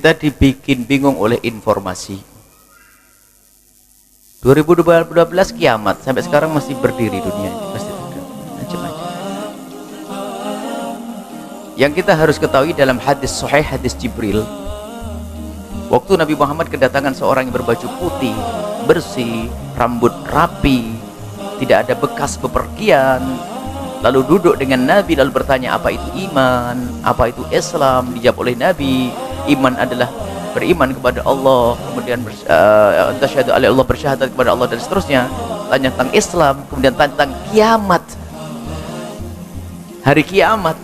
Kita dibikin bingung oleh informasi. 2012 kiamat, sampai sekarang masih berdiri dunia ini, masih tegak, macam-macam. Yang kita harus ketahui dalam hadis sahih, hadis Jibril, waktu Nabi Muhammad kedatangan seorang yang berbaju putih, bersih, rambut rapi, tidak ada bekas bepergian, lalu duduk dengan Nabi, lalu bertanya apa itu iman, apa itu Islam. Dijawab oleh Nabi, iman adalah beriman kepada Allah, kemudian tasyhadu alla Allah, bersyahadat kepada Allah, dan seterusnya. Tanya tentang Islam, kemudian tanya tentang kiamat, hari kiamat.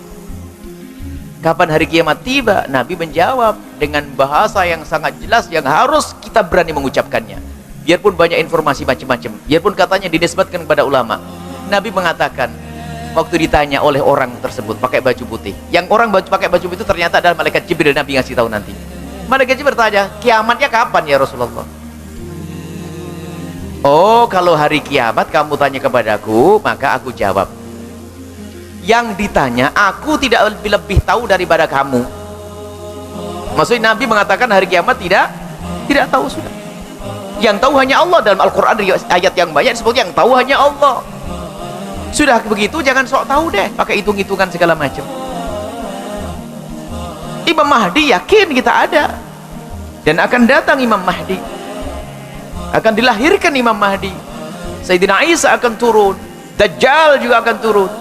Kapan hari kiamat tiba? Nabi menjawab dengan bahasa yang sangat jelas, yang harus kita berani mengucapkannya. Biarpun banyak informasi macam-macam, biarpun katanya dinisbatkan kepada ulama, Nabi mengatakan waktu ditanya oleh orang tersebut pakai baju putih, yang orang pakai baju putih ternyata adalah malaikat Jibril. Nabi ngasih tahu nanti. Malaikat Jibril bertanya, kiamatnya kapan ya Rasulullah? Oh, kalau hari kiamat kamu tanya kepadaku, maka aku jawab. Yang ditanya, aku tidak lebih tahu daripada kamu. Maksudnya Nabi mengatakan hari kiamat tidak tahu sudah. Yang tahu hanya Allah. Dalam Al-Quran ayat yang banyak disebut yang tahu hanya Allah. Sudah begitu jangan sok tahu deh, pakai hitung-hitungan segala macam. Imam Mahdi yakin kita ada, dan akan datang Imam Mahdi, akan dilahirkan Imam Mahdi. Sayyidina Isa akan turun, Dajjal juga akan turun.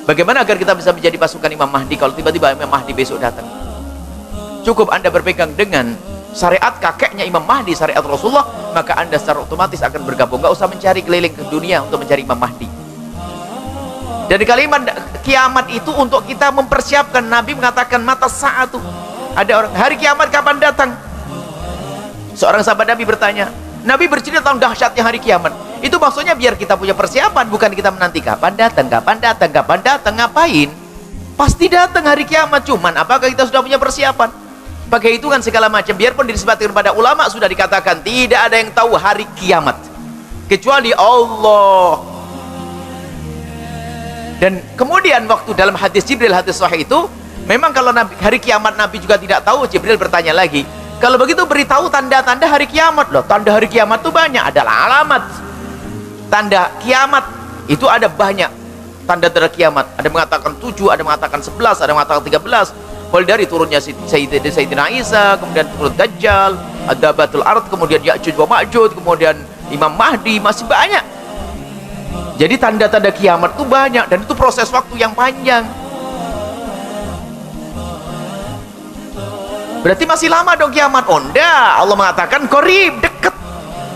Bagaimana agar kita bisa menjadi pasukan Imam Mahdi kalau tiba-tiba Imam Mahdi besok datang? Cukup Anda berpegang dengan syariat kakeknya Imam Mahdi, syariat Rasulullah, maka Anda secara otomatis akan bergabung. Gak usah mencari keliling ke dunia untuk mencari Imam Mahdi. Dari kalimat kiamat itu untuk kita mempersiapkan. Nabi mengatakan mata saatu. Ada orang, hari kiamat kapan datang? Seorang sahabat Nabi bertanya, Nabi bercerita tentang dahsyatnya hari kiamat. Itu maksudnya biar kita punya persiapan, bukan kita menanti kapan datang, ngapain? Pasti datang hari kiamat. Cuman apakah kita sudah punya persiapan? Pakai hitungan segala macam. Biarpun disebutkan kepada ulama, sudah dikatakan tidak ada yang tahu hari kiamat kecuali Allah. Dan kemudian waktu dalam hadis Jibril, hadis sahih itu, memang kalau hari kiamat Nabi juga tidak tahu. Jibril bertanya lagi, kalau begitu beritahu tanda-tanda hari kiamat. Loh, tanda hari kiamat itu banyak, adalah alamat. Tanda kiamat itu ada banyak. Tanda-tanda kiamat ada mengatakan 7, ada mengatakan 11, ada mengatakan 13. Mulai dari turunnya Sayyidina Isa, kemudian turun Dajjal, ada Batul Ard, kemudian Ya'juj wa Ma'juj, kemudian Imam Mahdi, masih banyak. Jadi tanda-tanda kiamat itu banyak, dan itu proses waktu yang panjang. Berarti masih lama dong kiamat. Oh enggak, Allah mengatakan qarib, dekat.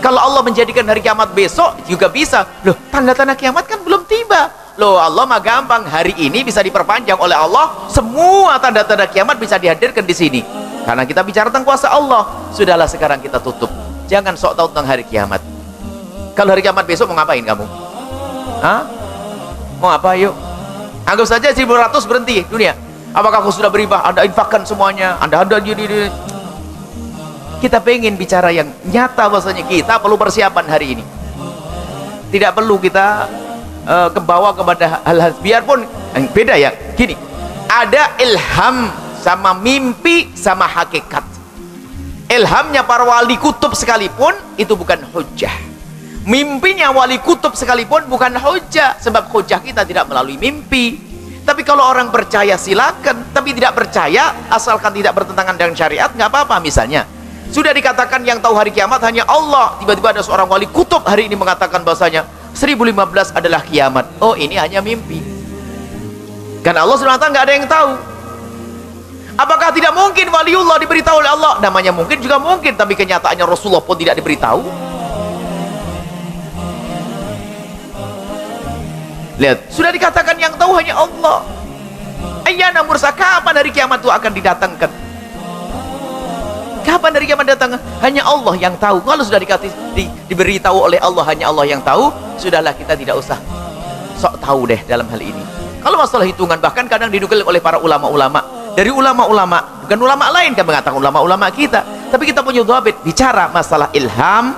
Kalau Allah menjadikan hari kiamat besok juga bisa. Loh, tanda-tanda kiamat kan belum tiba. Loh, Allah mah gampang, hari ini bisa diperpanjang oleh Allah. Semua tanda-tanda kiamat bisa dihadirkan di sini. Karena kita bicara tentang kuasa Allah. Sudahlah, sekarang kita tutup. Jangan sok tahu tentang hari kiamat. Kalau hari kiamat besok mau ngapain kamu? Hah? Mau apa yuk? Anggap saja 1100 berhenti dunia. Apakah aku sudah beribadah? Anda infakkan semuanya. Anda ada di. Kita pengen bicara yang nyata, bahwasanya kita perlu persiapan hari ini. Tidak perlu kita kebawa kepada hal-hal, biarpun beda ya. Gini, ada ilham sama mimpi sama hakikat. Ilhamnya para wali kutub sekalipun itu bukan hujjah. Mimpinya wali kutub sekalipun bukan hujjah, sebab hujjah kita tidak melalui mimpi. Tapi kalau orang percaya silakan, tapi tidak percaya asalkan tidak bertentangan dengan syariat nggak apa-apa. Misalnya sudah dikatakan yang tahu hari kiamat hanya Allah, tiba-tiba ada seorang wali kutub hari ini mengatakan bahwasanya 1015 adalah kiamat. Oh, ini hanya mimpi. Karena Allah SWT nggak ada yang tahu. Apakah tidak mungkin waliullah diberitahu oleh Allah? Namanya mungkin juga mungkin, tapi kenyataannya Rasulullah pun tidak diberitahu. Lihat, sudah dikatakan yang tahu hanya Allah. Ayyana mursa, kapan hari kiamat itu akan didatangkan? Kapan hari kiamat datang? Hanya Allah yang tahu. Kalau sudah diberitahu oleh Allah, hanya Allah yang tahu, sudahlah, kita tidak usah sok tahu deh dalam hal ini. Kalau masalah hitungan, bahkan kadang didukung oleh para ulama-ulama. Dari ulama-ulama, bukan ulama lain kan mengatakan, ulama-ulama kita. Tapi kita punya dhabit, bicara masalah ilham,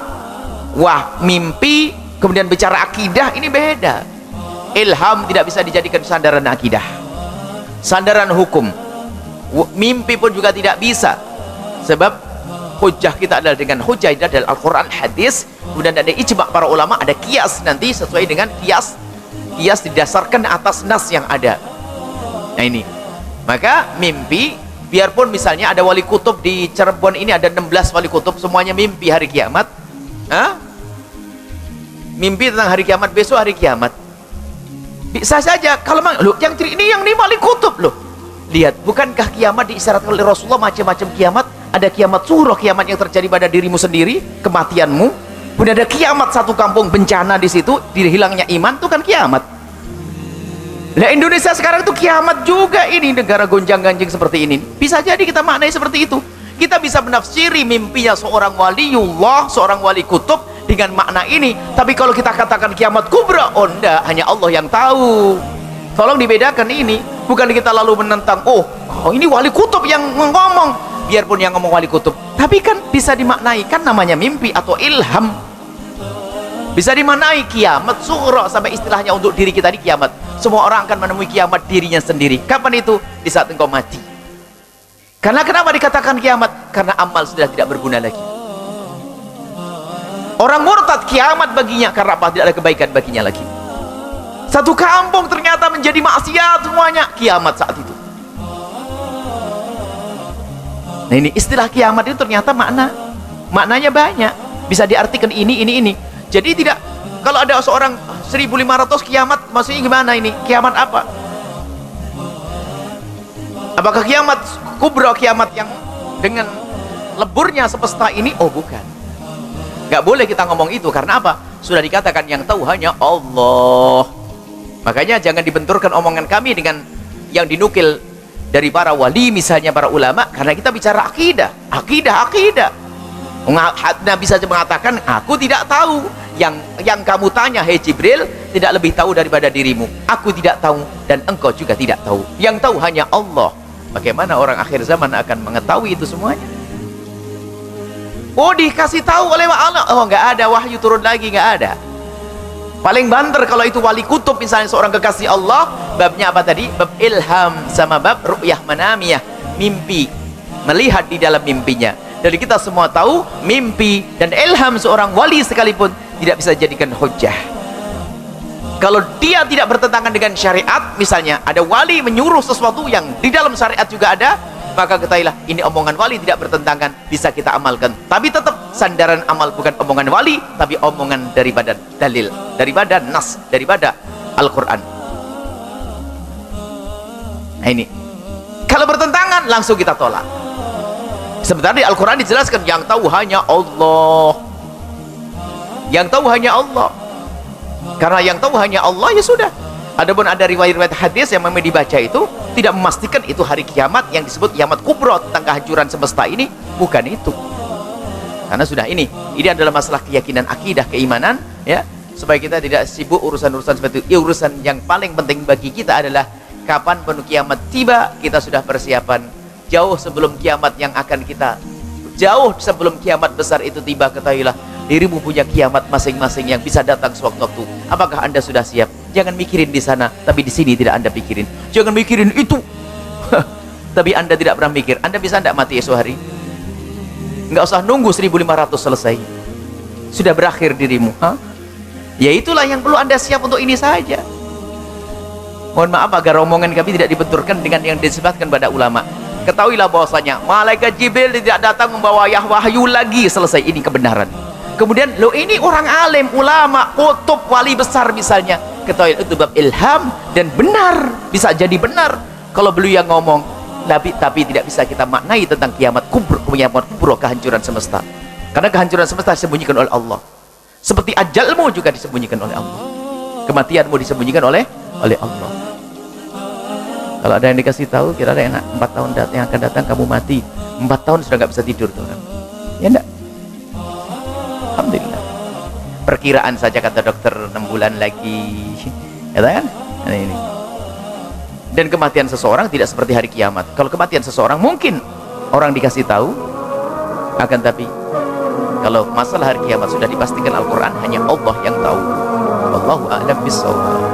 mimpi, kemudian bicara akidah, ini beda. Ilham tidak bisa dijadikan sandaran akidah, sandaran hukum. Mimpi pun juga tidak bisa, sebab hujah kita adalah dengan hujah adalah Al-Quran, hadis, kemudian ada ijma' para ulama, ada kias nanti sesuai dengan kias didasarkan atas nas yang ada. Nah ini, maka mimpi, biarpun misalnya ada wali kutub di Cirebon ini, ada 16 wali kutub, semuanya mimpi hari kiamat. Mimpi tentang hari kiamat, besok hari kiamat, bisa saja. Kalau loh, yang ini yang 5 wali kutub loh. Lihat, bukankah kiamat diisyaratkan oleh Rasulullah macam-macam kiamat? Ada kiamat suruh, kiamat yang terjadi pada dirimu sendiri, kematianmu. Kemudian ada kiamat satu kampung, bencana di situ, hilangnya iman, itu kan kiamat. Nah, Indonesia sekarang itu kiamat juga ini, negara gonjang-ganjing seperti ini. Bisa jadi kita maknai seperti itu. Kita bisa menafsiri mimpinya seorang waliullah, seorang wali kutub dengan makna ini. Tapi kalau kita katakan kiamat kubra, oh enggak, hanya Allah yang tahu. Tolong dibedakan ini. Bukan kita lalu menentang, oh ini wali kutub yang ngomong. Biarpun yang ngomong wali kutub, tapi kan bisa dimaknai, kan namanya mimpi atau ilham. Bisa dimaknai kiamat sughra, sampai istilahnya untuk diri kita di kiamat. Semua orang akan menemui kiamat dirinya sendiri. Kapan itu? Di saat engkau mati. Karena kenapa dikatakan kiamat? Karena amal sudah tidak berguna lagi. Orang murtad kiamat baginya, karena apa? Tidak ada kebaikan baginya lagi. Satu kampung ternyata menjadi maksiat semuanya, kiamat saat itu. Nah ini istilah kiamat itu ternyata maknanya banyak, bisa diartikan ini. Jadi tidak, kalau ada seorang 1500 kiamat, maksudnya gimana ini? Kiamat apa? Apakah kiamat kubra, kiamat yang dengan leburnya semesta ini? Oh bukan, nggak boleh kita ngomong itu. Karena apa? Sudah dikatakan yang tahu hanya Allah. Makanya jangan dibenturkan omongan kami dengan yang dinukil dari para wali, misalnya para ulama, karena kita bicara akidah. Nabi saja mengatakan, aku tidak tahu. Yang kamu tanya, hei Jibril, tidak lebih tahu daripada dirimu. Aku tidak tahu dan engkau juga tidak tahu. Yang tahu hanya Allah. Bagaimana orang akhir zaman akan mengetahui itu semuanya? Oh, dikasih tahu oleh Allah. Oh, nggak ada wahyu turun lagi, nggak ada. Paling banter kalau itu wali kutub, misalnya seorang kekasih Allah, babnya apa tadi? Bab ilham sama bab ru'yah manamiyah, mimpi, melihat di dalam mimpinya. Jadi kita semua tahu mimpi dan ilham seorang wali sekalipun tidak bisa jadikan hujah. Kalau dia tidak bertentangan dengan syariat, misalnya ada wali menyuruh sesuatu yang di dalam syariat juga ada, maka ketahuilah ini omongan wali tidak bertentangan, bisa kita amalkan. Tapi tetap sandaran amal bukan omongan wali, tapi omongan daripada dalil, daripada nas, daripada Al-Quran. Nah ini, kalau bertentangan langsung kita tolak. Sebentar di Al-Quran dijelaskan yang tahu hanya Allah, yang tahu hanya Allah. Karena yang tahu hanya Allah, ya sudah. Adapun ada riwayat-riwayat hadis yang memang dibaca itu tidak memastikan itu hari kiamat yang disebut kiamat kubra, tentang kehancuran semesta ini, bukan itu. Karena sudah ini adalah masalah keyakinan, akidah, keimanan, ya. Supaya kita tidak sibuk urusan-urusan seperti itu. Urusan yang paling penting bagi kita adalah kapan penuh kiamat tiba, kita sudah persiapan jauh sebelum kiamat yang akan kita, jauh sebelum kiamat besar itu tiba, ketahuilah dirimu punya kiamat masing-masing yang bisa datang sewaktu-waktu. Apakah Anda sudah siap? Jangan mikirin di sana, tapi di sini tidak Anda pikirin. Jangan mikirin itu, tapi Anda tidak pernah mikir. Anda bisa tidak mati esok hari? Nggak usah nunggu 1500 selesai, sudah berakhir dirimu. Ya itulah yang perlu Anda siap untuk ini saja. Mohon maaf agar omongan kami tidak dibenturkan dengan yang disebutkan pada ulama. Ketahuilah bahwasanya malaikat Jibril tidak datang membawa wahyu lagi, selesai, ini kebenaran. Kemudian lo ini orang alim, ulama, kutub, wali besar misalnya, ketahui itu bab ilham dan benar, bisa jadi benar kalau beliau yang ngomong. Tapi tidak bisa kita maknai tentang kiamat kubur, kehancuran semesta. Karena kehancuran semesta disembunyikan oleh Allah. Seperti ajalmu juga disembunyikan oleh Allah. Kematianmu disembunyikan oleh Allah. Kalau ada yang dikasih tahu, kira-kira enak, 4 tahun yang akan datang kamu mati, 4 tahun sudah nggak bisa tidur tuh kan? Ya enggak? Alhamdulillah. Perkiraan saja kata dokter 6 bulan lagi, ya kan? Nah, ini. Dan kematian seseorang tidak seperti hari kiamat. Kalau kematian seseorang mungkin orang dikasih tahu, akan tapi kalau masalah hari kiamat sudah dipastikan Al-Quran, hanya Allah yang tahu. Wallahu a'lam bishawab.